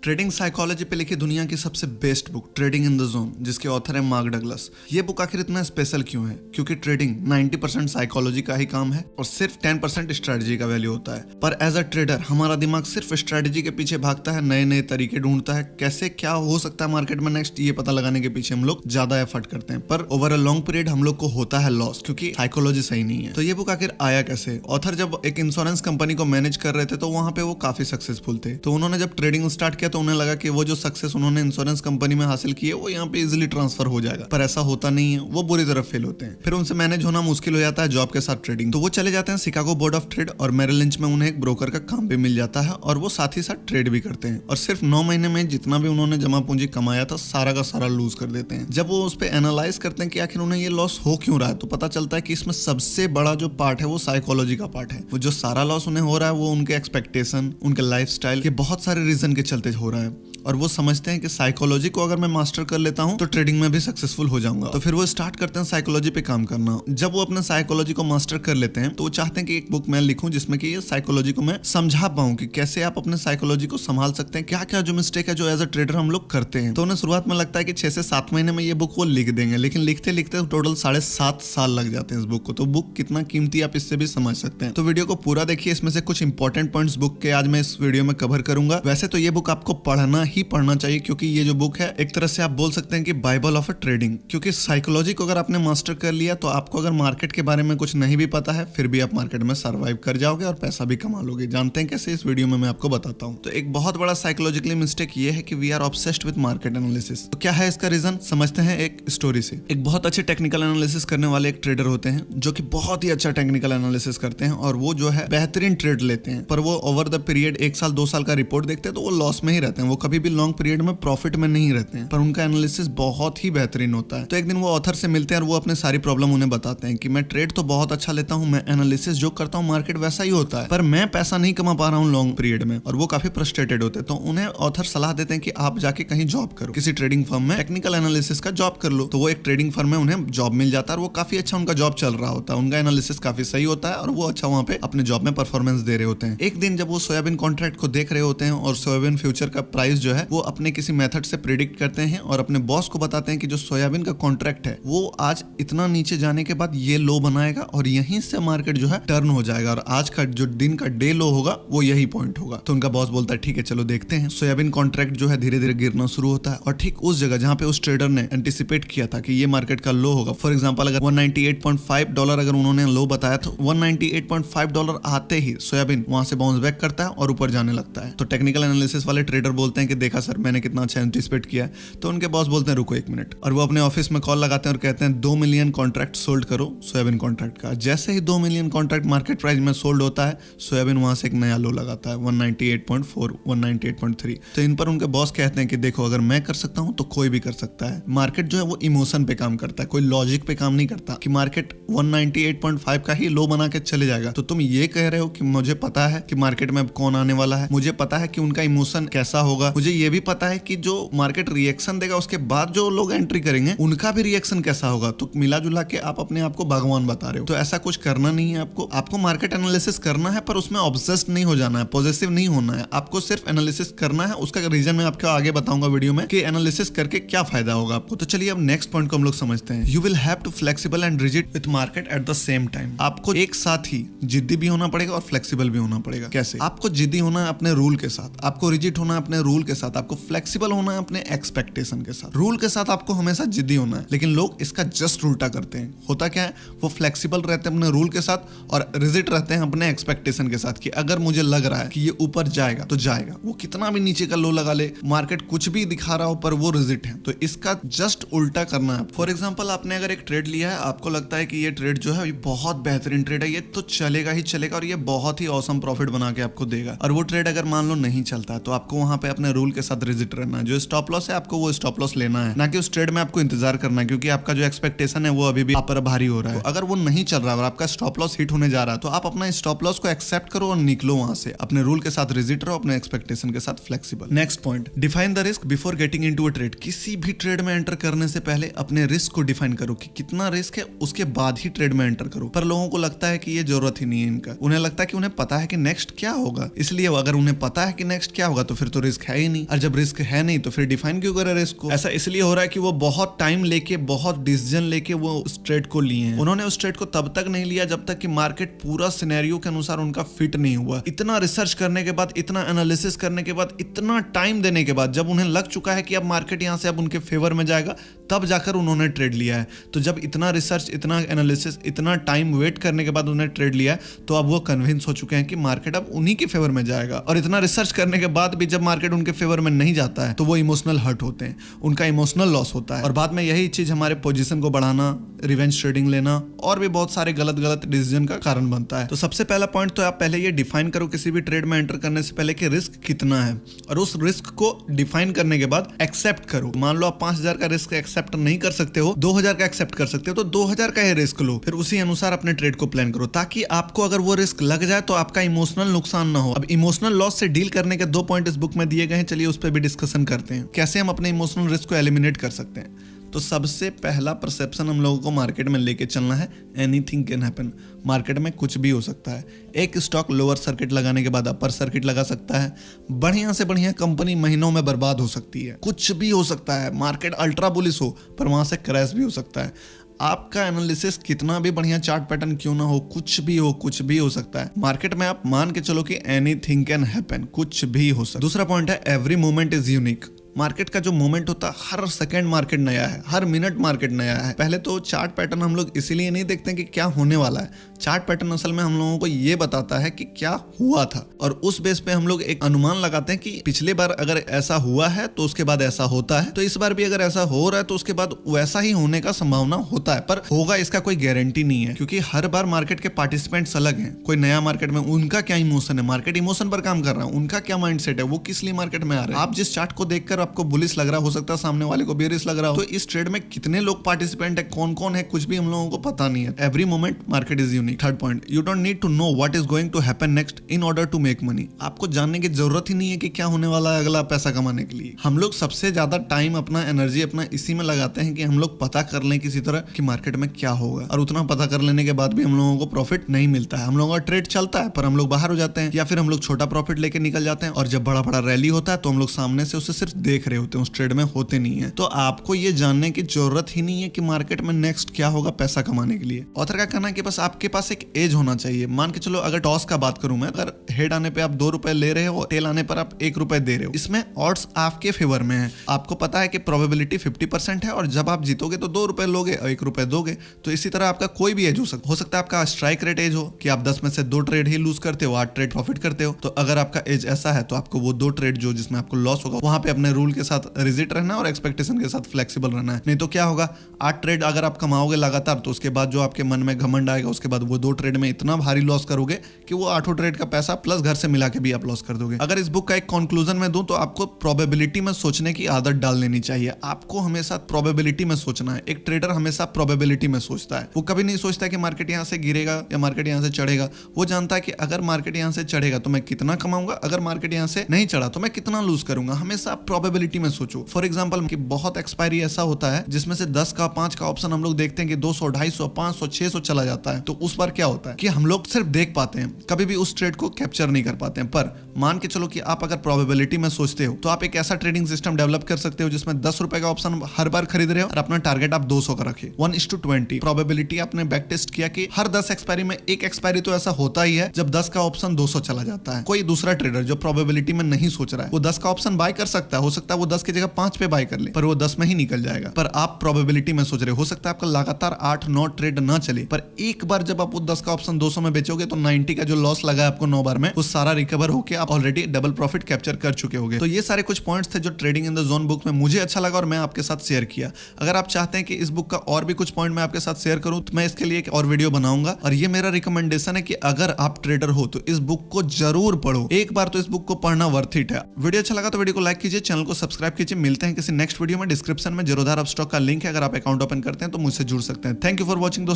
Trading psychology पे लिखी दुनिया की सबसे best book trading in the zone, जिसके ऑथर है मार्क डगलस। ये बुक आखिर इतना स्पेशल क्यों है? क्योंकि ट्रेडिंग 90% साइकोलॉजी का ही काम है और सिर्फ 10% स्ट्रेटजी का वैल्यू होता है। पर एज अ ट्रेडर हमारा दिमाग सिर्फ स्ट्रेटजी के पीछे भागता है, नए नए तरीके ढूंढता है, कैसे क्या हो सकता है मार्केट में नेक्स्ट, ये पता लगाने के पीछे हम लोग ज्यादा एफर्ट करते हैं। पर ओवर अ लॉन्ग पीरियड हम लोग को होता है लॉस, क्योंकि साइकोलॉजी सही नहीं है। तो ये बुक आखिर आया कैसे? ऑथर जब एक इंश्योरेंस कंपनी को मैनेज कर रहे थे तो वहां पे वो काफी सक्सेसफुल थे। तो उन्होंने जब ट्रेडिंग स्टार्ट किया तो उन्हें लगा कि वो जो सक्सेस उन्होंने इंश्योरेंस कंपनी में हासिल की है वो यहाँ पे इजीली ट्रांसफर हो जाएगा, पर ऐसा होता नहीं है। वो बुरी तरह फेल होते हैं, फिर उनसे मैनेज होना मुश्किल हो जाता है जॉब के साथ ट्रेडिंग। तो वो चले जाते हैं शिकागो बोर्ड ऑफ ट्रेड और मेरिल लिंच में उन्हें एक ब्रोकर का काम भी मिल जाता है और वो साथ ही साथ ट्रेड भी करते हैं। और सिर्फ 9 महीने में जितना भी उन्होंने जमा पूंजी कमाया था सारा का सारा लूज कर देते हैं। जब वो उस पर एनालाइज करते हैं कि आखिर उन्हें ये लॉस हो क्यों रहा है, तो पता चलता है कि इसमें सबसे बड़ा जो पार्ट है वो साइकोलॉजी का पार्ट है। वो जो सारा लॉस उन्हें हो रहा है वो उनके एक्सपेक्टेशन, उनके लाइफस्टाइल के बहुत सारे रीजन के चलते हो रहा है। और वो समझते हैं कि साइकोलॉजी को अगर मैं मास्टर कर लेता हूं तो ट्रेडिंग में भी सक्सेसफुल हो जाऊंगा। तो फिर वो स्टार्ट करते हैं साइकोलॉजी पे काम करना। जब वो अपने साइकोलॉजी को मास्टर कर लेते हैं तो वो चाहते हैं कि एक बुक मैं लिखूं जिसमें कि ये साइकोलॉजी को मैं समझा पाऊं कि कैसे आप अपने साइकोलॉजी को संभाल सकते हैं, क्या क्या जो मिस्टेक है जो एज अ ट्रेडर हम लोग करते हैं। तो उन्हें शुरुआत में लगता है कि 6 से 7 महीने में ये बुक वो लिख देंगे, लेकिन लिखते लिखते टोटल 7.5 साल लग जाते हैं इस बुक को। तो बुक कितना कीमती आप इससे भी समझ सकते हैं। तो वीडियो को पूरा देखिए, इसमें से कुछ इंपॉर्टेंट पॉइंट्स बुक के आज मैं इस वीडियो में कवर करूंगा। वैसे तो ये बुक आपको पढ़ना ही पढ़ना चाहिए, क्योंकि ये जो बुक है एक तरह से आप बोल सकते हैं कि बाइबल ऑफ अ ट्रेडिंग। क्योंकि साइकोलॉजी को अगर आपने मास्टर कर लिया तो आपको अगर मार्केट के बारे में कुछ नहीं भी पता है फिर भी आप मार्केट में सर्वाइव कर जाओगे और पैसा भी कमा लोगे। जानते हैं कैसे? इस वीडियो में मैं आपको बताता हूं। तो एक बहुत बड़ा साइकोलॉजिकली मिस्टेक ये है कि we are obsessed with market analysis. तो क्या है इसका रीजन? समझते हैं एक स्टोरी से। एक बहुत अच्छे टेक्निकल एनालिसिस करने वाले एक ट्रेडर होते हैं जो कि बहुत ही अच्छा टेक्निकल एनालिसिस करते हैं और वो जो है बेहतरीन ट्रेड लेते हैं। पर वो ओवर द पीरियड 1 साल 2 साल का रिपोर्ट देखते हैं तो वो लॉस में ही रहते हैं। वो कभी भी लॉन्ग पीरियड में प्रॉफिट में नहीं रहते हैं, पर उनका एनालिसिस बहुत ही बेहतरीन होता है। तो एक दिन वो ऑथर से मिलते हैं और वो अपने सारी प्रॉब्लम उन्हें बताते हैं कि मैं ट्रेड तो बहुत अच्छा लेता हूं, मैं एनालिसिस जो करता हूं मार्केट वैसा ही होता है, पर मैं पैसा नहीं कमा पा रहा हूं लॉन्ग पीरियड में। और वो काफी फ्रस्ट्रेटेड होते हैं। तो उन्हें ऑथर सलाह देते हैं कि आप जाके कहीं जॉब करो, किसी ट्रेडिंग फर्म में टेक्निकल एनालिसिस का जॉब कर लो। तो वो एक ट्रेडिंग फर्म में उन्हें जॉब मिल जाता है और वो काफी अच्छा उनका जॉब चल रहा होता है। उनका एनालिसिस काफी सही होता है और वो अच्छा वहां पे अपने जॉब में परफॉर्मेंस दे रहे होते हैं। एक दिन जब वो सोयाबीन कॉन्ट्रैक्ट को देख रहे होते हैं और सोयाबीन फ्यूचर का प्राइस जो है वो अपने किसी मेथड से प्रिडिक्ट करते हैं और अपने बॉस को बताते हैं कि जो सोयाबीन का कॉन्ट्रैक्ट है वो आज इतना नीचे जाने के बाद ये लो बनाएगा और यहीं से मार्केट जो है टर्न हो जाएगा और आज का जो दिन का डे लो होगा वो यही पॉइंट होगा। तो उनका बॉस बोलता है ठीक है चलो देखते हैं। सोयाबीन कॉन्ट्रैक्ट जो है धीरे धीरे गिरना शुरू होता है और ठीक उस जगह जहां पे उस ट्रेडर ने एंटिसिपेट किया था कि ये मार्केट का लो होगा, फॉर एग्जांपल अगर $198.5 अगर उन्होंने लो बताया तो $198.5 आते ही सोयाबीन वहां से बाउंस बैक करता है और ऊपर जाने लगता है। तो टेक्निकल एनालिसिस वाले ट्रेडर बोलते हैं कि देखा सर मैंने कितना अच्छा एंटिसिपेट किया है। तो उनके बॉस बोलते हैं रुको 1 मिनट, और वो अपने ऑफिस में कॉल लगाते हैं और कहते हैं 2 मिलियन कॉन्ट्रैक्ट सोल्ड करो सोयाबीन कॉन्ट्रैक्ट का। जैसे ही 2 मिलियन कॉन्ट्रैक्ट मार्केट प्राइस में सोल्ड होता है सोयाबीन वहां से एक नया लो लगाता है 198.4 198.3। तो इन पर उनके बॉस कहते हैं कि देखो अगर मैं कर सकता हूं तो कोई भी कर सकता है। मार्केट जो है वो इमोशन पे काम करता है, कोई लॉजिक पे काम नहीं करता कि मार्केट 198.5 का ही लो बना के चले जाएगा। तो तुम ये कह रहे हो कि मुझे पता है कि मार्केट में अब कौन आने वाला है, मुझे पता है कि उनका इमोशन कैसा होगा, मुझे ये भी पता है कि जो मार्केट रिएक्शन देगा उसके बाद जो लोग एंट्री करेंगे उनका भी रिएक्शन कैसा होगा। तो मिला जुला के आप अपने आप को भगवान बता रहे हो। तो ऐसा कुछ करना नहीं है आपको मार्केट एनालिसिस करना है, पर उसमें ऑब्सेस्ड नहीं हो जाना है, पॉजिटिव नहीं होना है। आपको सिर्फ एनालिसिस करना है। उसका रीजन मैं आपको आगे बताऊंगा वीडियो में कि एनालिसिस करके क्या फायदा होगा आपको। तो चलिए अब नेक्स्ट पॉइंट को हम लोग समझते हैं। You will have to flexible and rigid with market at the same time. आपको एक साथ ही जिद्दी भी होना पड़ेगा और फ्लेक्सिबल भी होना पड़ेगा। कैसे? आपको जिद्दी होना है अपने रूल के साथ, आपको रिजिड होना है अपने रूल के साथ, आपको फ्लेक्सिबल होना है अपने एक्सपेक्टेशन के साथ। रूल के साथ आपको हमेशा जिद्दी होना है, लेकिन लोग इसका जस्ट उल्टा करते हैं। होता क्या है, वो फ्लेक्सिबल रहते हैं अपने रूल के साथ और रिजिड रहते हैं अपने एक्सपेक्टेशन के साथ कि अगर मुझे लग रहा है कि ये ऊपर जाएगा तो जाएगा, वो कितना भी नीचे का लो लगा ले, मार्केट कुछ भी दिखा रहा हो पर वो रिजिड है। तो इसका जस्ट उल्टा करना है। फॉर एग्जाम्पल आपने अगर एक ट्रेड लिया है, आपको लगता है कि ये ट्रेड जो है ये बहुत बेहतरीन ट्रेड है, ये तो चलेगा ही चलेगा और ये बहुत ही औसम प्रॉफिट बना के आपको देगा, और वो ट्रेड अगर मान लो नहीं चलता है तो आपको वहां पे अपने रूल के साथ रिजिड रहना है। जो स्टॉप लॉस है आपको वो स्टॉप लॉस लेना है, ना कि उस ट्रेड में आपको इंतजार करना है, क्योंकि आपका जो एक्सपेक्टेशन है वो अभी भी आप पर भारी हो रहा है। तो अगर वो नहीं चल रहा और आपका स्टॉप लॉस हिट होने जा रहा है तो आप अपना स्टॉप लॉस को एक्सेप्ट करो और निकलो वहां से। अपने रूल के साथ रिजिड रहो, अपने एक्सपेक्टेशन के साथ flexible. Next point, define the risk before getting into a trade. किसी भी ट्रेड में एंटर करने से पहले अपने रिस्क को डिफाइन करो कि कितना रिस्क है, उसके बाद ही ट्रेड में एंटर करो। पर लोगों को लगता है कि ये जरूरत ही नहीं है इनका, उन्हें लगता है कि उन्हें पता है कि नेक्स्ट क्या होगा, इसलिए अगर उन्हें पता है कि नेक्स्ट क्या होगा तो फिर तो रिस्क है ही नहीं, और जब रिस्क है नहीं तो फिर डिफाइन क्यों करे रिस्क को। ऐसा इसलिए हो रहा है कि वो बहुत टाइम लेके, बहुत डिसीजन लेके वो उस ट्रेड को लिए हैं। उन्होंने उस ट्रेड को तब तक नहीं लिया जब तक कि मार्केट पूरा सिनेरियो के अनुसार उनका फिट नहीं हुआ। इतना रिसर्च करने के बाद, इतना एनालिसिस करने के बाद, इतना टाइम देने के बाद, जब उन्हें लग चुका है कि अब मार्केट यहां से अब उनके फेवर में जाएगा, तब जाकर उन्होंने ट्रेड लिया है। तो जब इतना रिसर्च, इतना एनालिसिस, इतना टाइम वेट करने के बाद उन्हें ट्रेड लिया है, तो अब वो कन्विंस हो चुके हैं कि मार्केट अब उन्हीं के फेवर में जाएगा। और इतना रिसर्च करने के बाद भी जब मार्केट उनके फेवर में नहीं जाता है तो वो इमोशनल हर्ट होते हैं, उनका इमोशनल लॉस होता है, और बाद में यही चीज हमारे पोजीशन को बढ़ाना, रिवेंज ट्रेडिंग लेना और भी बहुत सारे गलत डिसीजन का कारण बनता है। तो सबसे पहला पॉइंट तो आप पहले ये डिफाइन करो किसी भी ट्रेड में एंटर करने से पहले कि रिस्क कितना है, और उस रिस्क को डिफाइन करने के बाद एक्सेप्ट करो। मान लो आप 5,000 का रिस्क एक्सेप्ट नहीं कर सकते हो, 2,000 का एक्सेप्ट कर सकते हो, तो 2,000 का ही रिस्क लो, फिर उसी अनुसार अपने ट्रेड को प्लान करो, ताकि आपको अगर वो रिस्क लग जाए तो आपका इमोशनल नुकसान ना हो। अब इमोशनल लॉस से डील करने के 2 पॉइंट इस बुक में दिए गए हैं, चलिए उस पर भी डिस्कशन करते हैं, कैसे हम अपने इमोशनल रिस्क को एलिमिनेट कर सकते हैं। तो सबसे पहला परसेप्शन हम लोगों को मार्केट में लेके चलना है, एनीथिंग कैन हैपन। मार्केट में कुछ भी हो सकता है। एक स्टॉक लोअर सर्किट लगाने के बाद अपर सर्किट लगा सकता है, बढ़िया से बढ़िया कंपनी महीनों में बर्बाद हो सकती है, कुछ भी हो सकता है। मार्केट अल्ट्रा बुलिश हो पर वहां से क्रैश भी हो सकता है। आपका एनालिसिस कितना भी बढ़िया चार्ट पैटर्न क्यों ना हो, कुछ भी हो सकता है। मार्केट में आप मान के चलो कि एनीथिंग कैन हैपन, कुछ भी हो सकता है। दूसरा पॉइंट है every moment is unique. Market का जो मोमेंट होता है, हर सेकंड मार्केट नया है, हर मिनट मार्केट नया है। पहले तो चार्ट पैटर्न हम लोग इसीलिए नहीं देखते हैं कि क्या होने वाला है। चार्ट पैटर्न असल में हम लोगों को ये बताता है कि क्या हुआ था, और उस बेस पे हम लोग एक अनुमान लगाते हैं कि पिछले बार अगर ऐसा हुआ है तो उसके बाद ऐसा होता है, तो इस बार भी अगर ऐसा हो रहा है तो उसके बाद वैसा ही होने का संभावना होता है, पर होगा इसका कोई गारंटी नहीं है, क्योंकि हर बार मार्केट के पार्टिसिपेंट्स अलग हैं। कोई नया मार्केट में, उनका क्या इमोशन है, मार्केट इमोशन पर काम कर रहा है, उनका क्या माइंडसेट है, वो किस लिए मार्केट में आ रहे हैं। आप जिस चार्ट को देखकर आपको बुलिश लग रहा हो सकता है सामने वाले को बेरिश लग रहा हो, तो इस ट्रेड में कितने लोग पार्टिसिपेंट है, कौन कौन है, कुछ भी हम लोगों को पता नहीं है। Every moment market is unique. Third point, you don't need to know what is going to happen next in order to make money. आपको जानने की जरूरत ही नहीं है कि क्या होने वाला है अगला पैसा कमाने के लिए। हम लोग सबसे ज्यादा टाइम अपना, एनर्जी अपना इसी में लगाते हैं कि हम लोग पता कर लें किसी तरह कि मार्केट में क्या होगा, और उतना पता कर लेने के बाद भी हम लोगों को प्रॉफिट नहीं मिलता है। हम लोगों का ट्रेड चलता है पर हम लोग बाहर हो जाते हैं, या फिर हम लोग छोटा प्रॉफिट लेके निकल जाते हैं, और जब बड़ा बड़ा रैली होता है तो हम लोग सामने से उसे सिर्फ देख रहे होते हैं, उस ट्रेड में होते नहीं है। तो आपको ये जानने की जरूरत ही नहीं है कि मार्केट में नेक्स्ट क्या होगा पैसा कमाने के लिए। ऑथर का कहना है कि बस आपके पास एक एज होना चाहिए। मान के चलो, अगर टॉस का बात करूं मैं, अगर हेड आने पे आप 2 रुपए ले रहे हो, टेल आने पर आप 1 रुपए दे रहे हो, इसमें ऑड्स आपके फेवर में है। आपको पता है कि प्रोबेबिलिटी 50% है, और जब आप जीतोगे तो 2 रुपए लोगे और 1 रुपए दोगे। तो इसी तरह आपका कोई भी एज हो सकता है। आपका स्ट्राइक रेट एज हो कि आप 10 में से 2 ट्रेड ही लूज करते हो, 8 ट्रेड प्रॉफिट करते हो। तो अगर आपका एज ऐसा है तो आपको वो 2 ट्रेड जो जिसमें आपको लॉस होगा, वहां पे अपने रूल के साथ रिजिट रहना और एक्सपेक्टेशन के साथ फ्लेक्सिबल रहना है। नहीं तो क्या होगा, 8 ट्रेड अगर आप कमाओगे लगातार, तो उसके बाद जो आपके मन में घमंड आएगा, उसके बाद वो 2 ट्रेड में इतना भारी लॉस करोगे कि वो 8 ट्रेड का पैसा प्लस घर से मिला के भी आप लॉस कर दोगे। अगर इस बुक का एक कंक्लूजन में दूं तो आपको प्रोबेबिलिटी में सोचने की आदत डाल लेनी चाहिए। आपको हमेशा प्रोबेबिलिटी में सोचना है। एक ट्रेडर हमेशा प्रोबेबिलिटी में सोचता है। वो कभी नहीं सोचता कि मार्केट यहाँ से गिरेगा या मार्केट यहाँ से चढ़ेगा। वो जानता है कि अगर मार्केट यहाँ से चढ़ेगा तो मैं कितना कमाऊंगा, अगर मार्केट यहाँ से नहीं चढ़ा तो मैं कितना लूज करूंगा। हमेशा प्रोबेबिलिटी में सोचो। फॉर एग्जाम्पल, बहुत एक्सपायरी ऐसा होता है जिसमें से 10 का 5 का ऑप्शन हम लोग देखते हैं कि 200, 250, 500, 600 चला जाता है। तो उस बार क्या होता है कि हम लोग सिर्फ देख पाते हैं, कभी भी उस ट्रेड को कैप्चर नहीं कर पाते हैं। पर मान के चलो कि आप अगर प्रोबेबिलिटी में सोचते हो तो आप एक ऐसा ट्रेडिंग सिस्टम डेवलप कर सकते हो जिसमें 10 रुपए का ऑप्शन हर बार खरीद रहे हो और अपना टारगेट आप 200 का रखे। 1:20 प्रोबेबिलिटी आपने बैक टेस्ट किया कि हर 10 एक्सपायरी में एक एक्सपायरी तो ऐसा होता ही है जब 10 का ऑप्शन 200 चला जाता है। कोई दूसरा ट्रेडर जो प्रोबेबिलिटी में नहीं सोच रहा है वो 10 का ऑप्शन बाय कर सकता है। हो सकता है वो 10 की जगह 5 पे बाय कर ले, पर वो 10 में ही निकल जाएगा। पर आप प्रोबेबिलिटी में सोच रहे हो सकता है आपका लगातार 8-9 ट्रेड ना चले, पर एक बार जब आप वो 10 का ऑप्शन 200 में बेचोगे तो 90 का जो लॉस लगा है आपको 9 बार में, वो सारा रिकवर होकर आप ऑलरेडी डबल प्रॉफिट कैप्चर कर चुके होंगे। तो ये सारे कुछ पॉइंट्स थे जो trading in the zone book में मुझे अच्छा लगा और मैं आपके साथ शेयर किया। अगर आप चाहते हैं कि इस बुक का और भी कुछ पॉइंट मैं आपके साथ शेयर करूं तो मैं इसके लिए एक और वीडियो बनाऊंगा। और ये मेरा रिकमेंडेशन है कि अगर आप ट्रेडर हो तो इस बुक को जरूर पढ़ो। एक बार तो इस बुक को पढ़ना वर्थ इट है। वीडियो अच्छा लगा तो वीडियो को लाइक कीजिए, चैनल को सब्सक्राइब कीजिए। मिलते हैं किसी नेक्स्ट वीडियो में। डिस्क्रिप्शन में जीरोधा अपस्टॉक का लिंक है, अगर आप अकाउंट ओपन करते हैं तो मुझसे जुड़ सकते हैं। Thank you for watching.